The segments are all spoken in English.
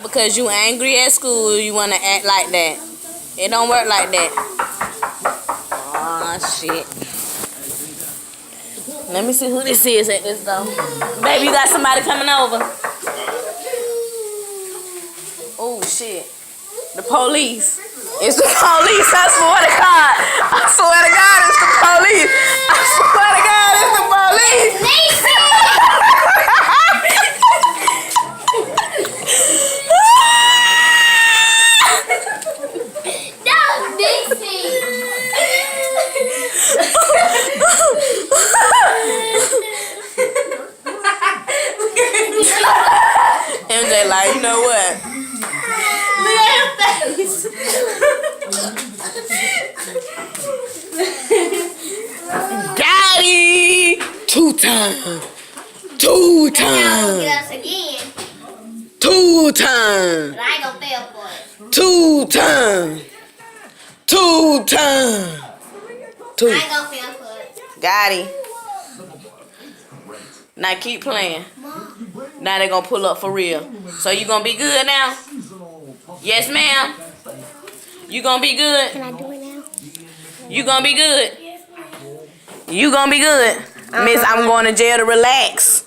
Because you angry at school, you want to act like that. It don't work like that. Oh, shit. Let me see who this is at this door. Baby, you got somebody coming over. Oh, shit. The police. It's the police. I swear to God. I swear to God, it's the police. I swear to God, it's the police. MJ like, you know what? Look at her face. Got it! Two times. Two times. Get us again. Two times. But I ain't gonna fail for it. Two times. Two times. Two. I ain't gonna fail for it. Got it. Now keep playing. Now they gonna pull up for real. So you gonna be good now? Yes, ma'am. You gonna be good? Can I do it now? You gonna be good? You gonna be good? Miss, I'm going to jail to relax.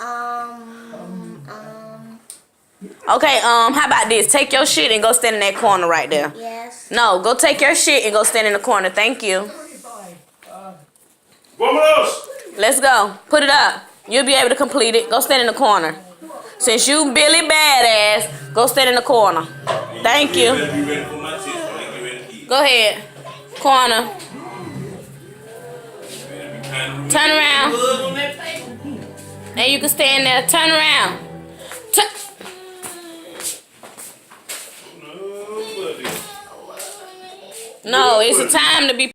Okay, how about this? Take your shit and go stand in that corner right there. Yes. No, go take your shit and go stand in the corner. Thank you. Let's go. Put it up. You'll be able to complete it. Go stand in the corner. Since you Billy Badass, go stand in the corner. Thank you. Go ahead. Corner. Turn around. And you can stand there. Turn around. No, it's a time to be